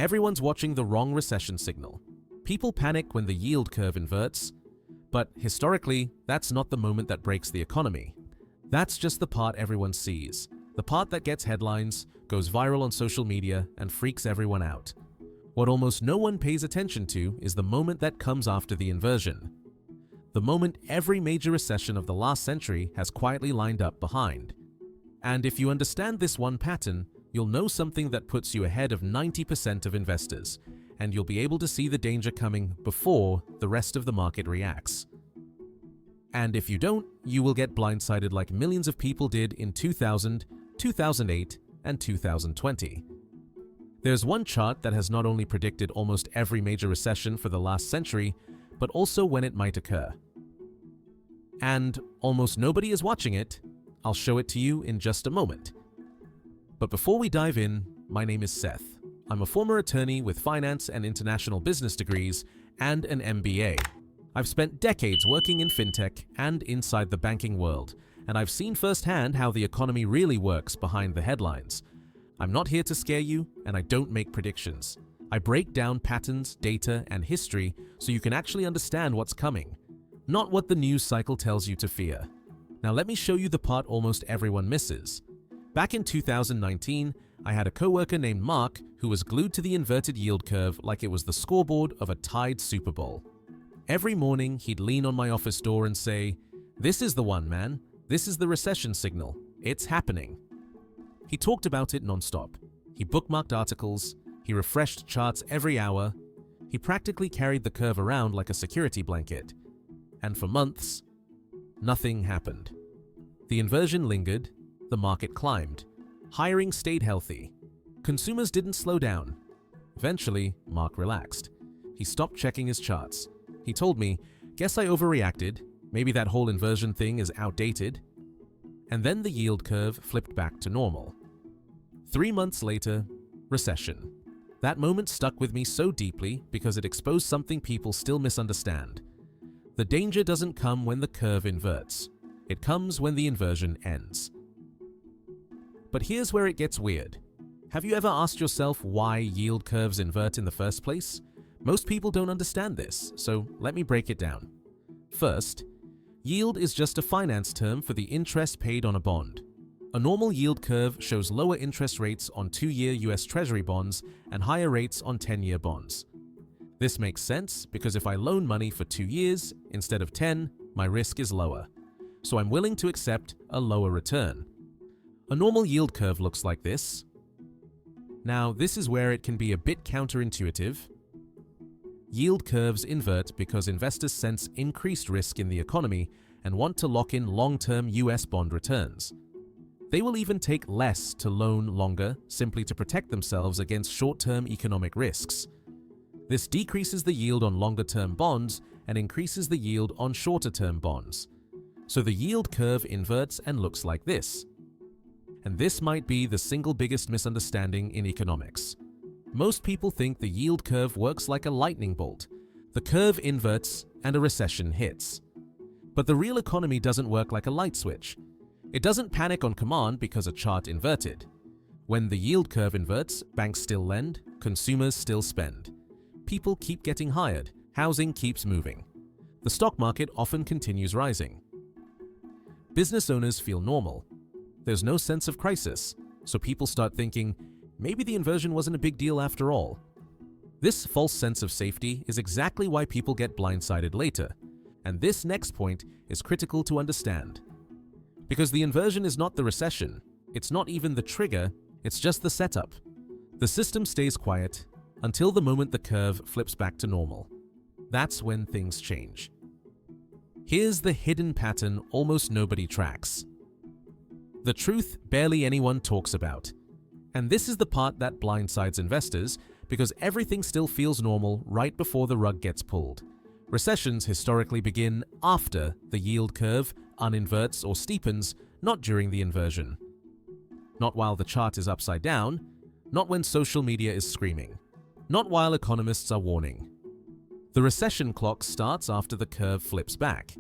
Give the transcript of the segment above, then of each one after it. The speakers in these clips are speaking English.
Everyone's watching the wrong recession signal. People panic when the yield curve inverts, but historically, that's not the moment that breaks the economy. That's just the part everyone sees, the part that gets headlines, goes viral on social media, and freaks everyone out. What almost no one pays attention to is the moment that comes after the inversion. The moment every major recession of the last century has quietly lined up behind. And if you understand this one pattern, you'll know something that puts you ahead of 90% of investors, and you'll be able to see the danger coming before the rest of the market reacts. And if you don't, you will get blindsided like millions of people did in 2000, 2008, and 2020. There's one chart that has not only predicted almost every major recession for the last century, but also when it might occur. And almost nobody is watching it. I'll show it to you in just a moment. But before we dive in, my name is Seth. I'm a former attorney with finance and international business degrees and an MBA. I've spent decades working in fintech and inside the banking world, and I've seen firsthand how the economy really works behind the headlines. I'm not here to scare you, and I don't make predictions. I break down patterns, data, and history so you can actually understand what's coming, not what the news cycle tells you to fear. Now let me show you the part almost everyone misses. Back in 2019, I had a coworker named Mark who was glued to the inverted yield curve like it was the scoreboard of a tied Super Bowl. Every morning, he'd lean on my office door and say, "This is the one, man. This is the recession signal. It's happening." He talked about it nonstop. He bookmarked articles. He refreshed charts every hour. He practically carried the curve around like a security blanket. And for months, nothing happened. The inversion lingered. The market climbed. Hiring stayed healthy. Consumers didn't slow down. Eventually, Mark relaxed. He stopped checking his charts. He told me, "Guess I overreacted. Maybe that whole inversion thing is outdated." And then the yield curve flipped back to normal. 3 months later, recession. That moment stuck with me so deeply because it exposed something people still misunderstand. The danger doesn't come when the curve inverts. It comes when the inversion ends. But here's where it gets weird. Have you ever asked yourself why yield curves invert in the first place? Most people don't understand this, so let me break it down. First, yield is just a finance term for the interest paid on a bond. A normal yield curve shows lower interest rates on 2-year US Treasury bonds and higher rates on 10-year bonds. This makes sense because if I loan money for 2 years instead of 10, my risk is lower. So I'm willing to accept a lower return. A normal yield curve looks like this. Now, this is where it can be a bit counterintuitive. Yield curves invert because investors sense increased risk in the economy and want to lock in long-term US bond returns. They will even take less to loan longer simply to protect themselves against short-term economic risks. This decreases the yield on longer-term bonds and increases the yield on shorter-term bonds. So the yield curve inverts and looks like this. And this might be the single biggest misunderstanding in economics. Most people think the yield curve works like a lightning bolt. The curve inverts and a recession hits. But the real economy doesn't work like a light switch. It doesn't panic on command because a chart inverted. When the yield curve inverts, banks still lend, consumers still spend. People keep getting hired, housing keeps moving. The stock market often continues rising. Business owners feel normal. There's no sense of crisis, so people start thinking, maybe the inversion wasn't a big deal after all. This false sense of safety is exactly why people get blindsided later, and this next point is critical to understand. Because the inversion is not the recession, it's not even the trigger, it's just the setup. The system stays quiet until the moment the curve flips back to normal. That's when things change. Here's the hidden pattern almost nobody tracks. The truth barely anyone talks about. And this is the part that blindsides investors because everything still feels normal right before the rug gets pulled. Recessions historically begin after the yield curve uninverts or steepens, not during the inversion. Not while the chart is upside down, not when social media is screaming, not while economists are warning. The recession clock starts after the curve flips back,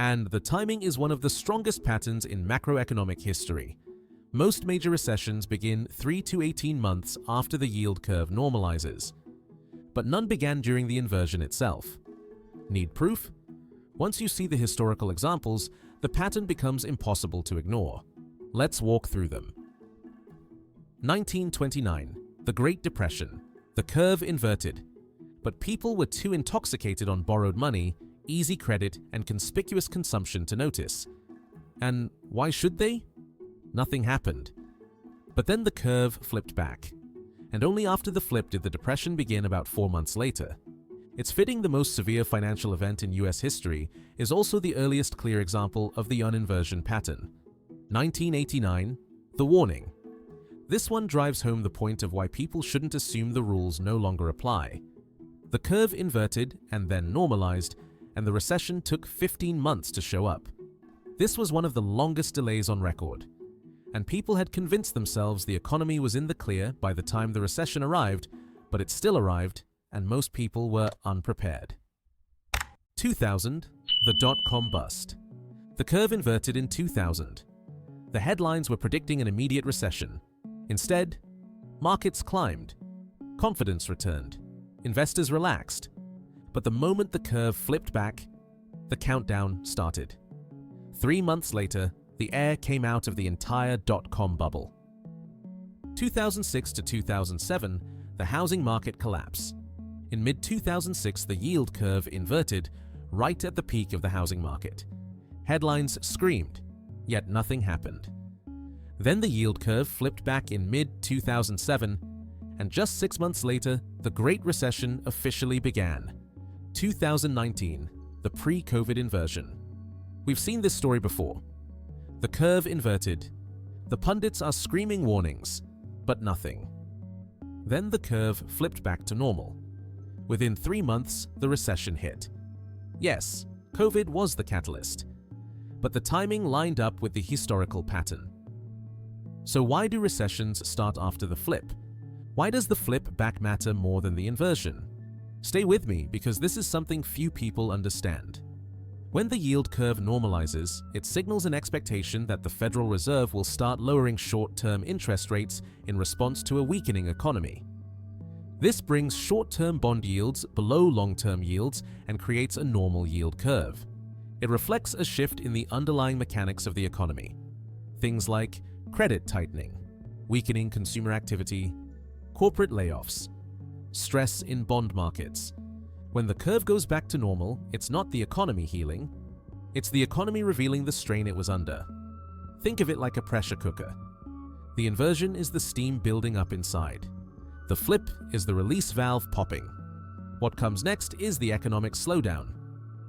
and the timing is one of the strongest patterns in macroeconomic history. Most major recessions begin 3 to 18 months after the yield curve normalizes. But none began during the inversion itself. Need proof? Once you see the historical examples, the pattern becomes impossible to ignore. Let's walk through them. 1929, the Great Depression. The curve inverted. But people were too intoxicated on borrowed money, easy credit, and conspicuous consumption to notice. And why should they? Nothing happened. But then the curve flipped back. And only after the flip did the depression begin about 4 months later. It's fitting the most severe financial event in US history is also the earliest clear example of the un-inversion pattern. 1989, the warning. This one drives home the point of why people shouldn't assume the rules no longer apply. The curve inverted and then normalized, and the recession took 15 months to show up. This was one of the longest delays on record. And people had convinced themselves the economy was in the clear by the time the recession arrived, but it still arrived, and most people were unprepared. 2000, the dot-com bust. The curve inverted in 2000. The headlines were predicting an immediate recession. Instead, markets climbed. Confidence returned. Investors relaxed. But the moment the curve flipped back, the countdown started. 3 months later, the air came out of the entire dot-com bubble. 2006 to 2007, the housing market collapsed. In mid-2006, the yield curve inverted right at the peak of the housing market. Headlines screamed, yet nothing happened. Then the yield curve flipped back in mid-2007, and just 6 months later, the Great Recession officially began. 2019, the pre-COVID inversion. We've seen this story before. The curve inverted. The pundits are screaming warnings, but nothing. Then the curve flipped back to normal. Within 3 months, the recession hit. Yes, COVID was the catalyst, but the timing lined up with the historical pattern. So why do recessions start after the flip? Why does the flip back matter more than the inversion? Stay with me because this is something few people understand. When the yield curve normalizes, it signals an expectation that the Federal Reserve will start lowering short-term interest rates in response to a weakening economy. This brings short-term bond yields below long-term yields and creates a normal yield curve. It reflects a shift in the underlying mechanics of the economy. Things like credit tightening, weakening consumer activity, corporate layoffs, stress in bond markets. When the curve goes back to normal, it's not the economy healing, it's the economy revealing the strain it was under. Think of it like a pressure cooker. The inversion is the steam building up inside. The flip is the release valve popping. What comes next is the economic slowdown.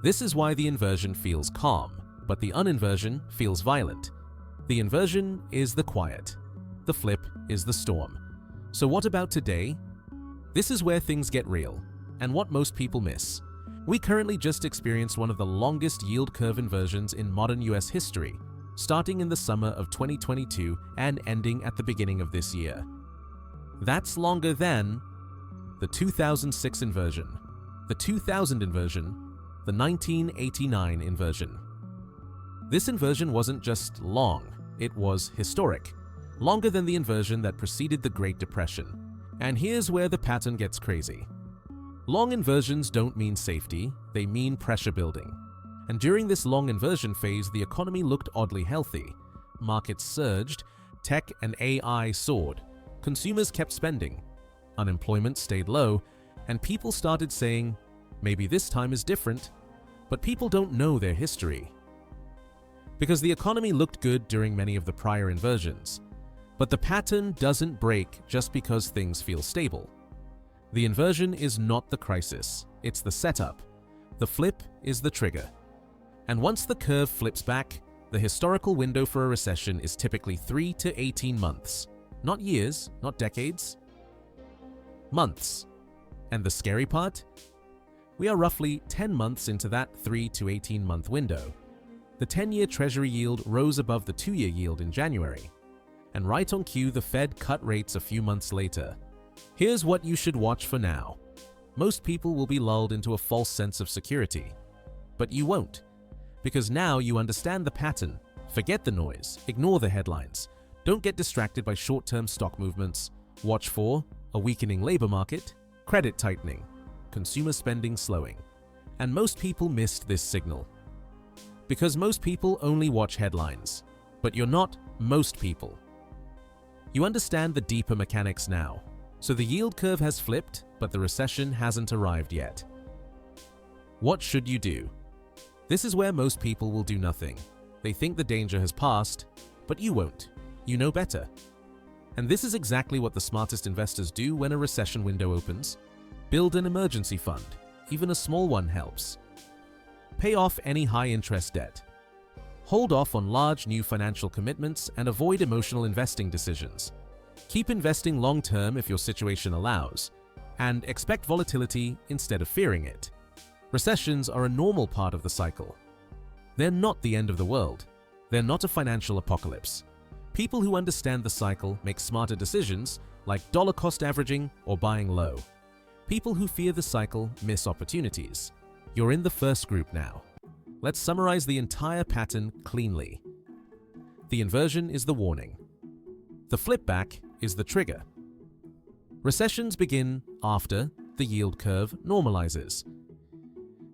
This is why the inversion feels calm, but the un-inversion feels violent. The inversion is the quiet. The flip is the storm. So what about today? This is where things get real, and what most people miss. We currently just experienced one of the longest yield curve inversions in modern US history, starting in the summer of 2022 and ending at the beginning of this year. That's longer than the 2006 inversion, the 2000 inversion, the 1989 inversion. This inversion wasn't just long, it was historic, longer than the inversion that preceded the Great Depression. And here's where the pattern gets crazy. Long inversions don't mean safety, they mean pressure building. And during this long inversion phase, the economy looked oddly healthy. Markets surged, tech and AI soared, consumers kept spending, unemployment stayed low, and people started saying, maybe this time is different. But people don't know their history. Because the economy looked good during many of the prior inversions. But the pattern doesn't break just because things feel stable. The inversion is not the crisis, it's the setup. The flip is the trigger. And once the curve flips back, the historical window for a recession is typically 3 to 18 months. Not years, not decades. Months. And the scary part? We are roughly 10 months into that 3 to 18 month window. The 10-year Treasury yield rose above the 2-year yield in January. And right on cue, the Fed cut rates a few months later. Here's what you should watch for now. Most people will be lulled into a false sense of security. But you won't. Because now you understand the pattern. Forget the noise, ignore the headlines. Don't get distracted by short-term stock movements. Watch for a weakening labor market, credit tightening, consumer spending slowing. And most people missed this signal. Because most people only watch headlines. But you're not most people. You understand the deeper mechanics now. So the yield curve has flipped, but the recession hasn't arrived yet. What should you do? This is where most people will do nothing. They think the danger has passed, but you won't. You know better. And this is exactly what the smartest investors do when a recession window opens. Build an emergency fund. Even a small one helps. Pay off any high-interest debt. Hold off on large new financial commitments and avoid emotional investing decisions. Keep investing long-term if your situation allows, and expect volatility instead of fearing it. Recessions are a normal part of the cycle. They're not the end of the world. They're not a financial apocalypse. People who understand the cycle make smarter decisions, like dollar-cost averaging or buying low. People who fear the cycle miss opportunities. You're in the first group now. Let's summarize the entire pattern cleanly. The inversion is the warning. The flip back is the trigger. Recessions begin after the yield curve normalizes.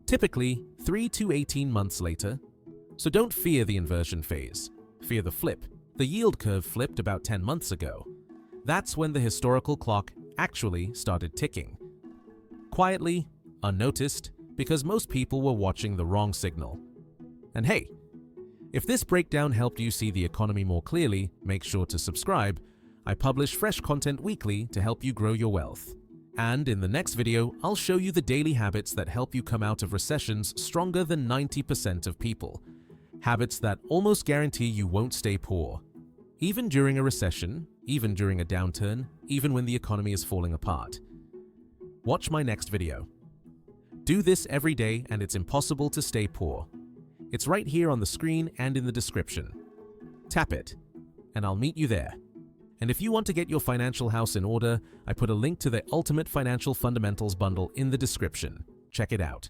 Typically 3 to 18 months later. So don't fear the inversion phase. Fear the flip. The yield curve flipped about 10 months ago. That's when the historical clock actually started ticking. Quietly, unnoticed, because most people were watching the wrong signal. And hey, if this breakdown helped you see the economy more clearly, make sure to subscribe. I publish fresh content weekly to help you grow your wealth. And in the next video, I'll show you the daily habits that help you come out of recessions stronger than 90% of people. Habits that almost guarantee you won't stay poor. Even during a recession, even during a downturn, even when the economy is falling apart. Watch my next video. Do this every day and it's impossible to stay poor. It's right here on the screen and in the description. Tap it, and I'll meet you there. And if you want to get your financial house in order, I put a link to the Ultimate Financial Fundamentals bundle in the description. Check it out.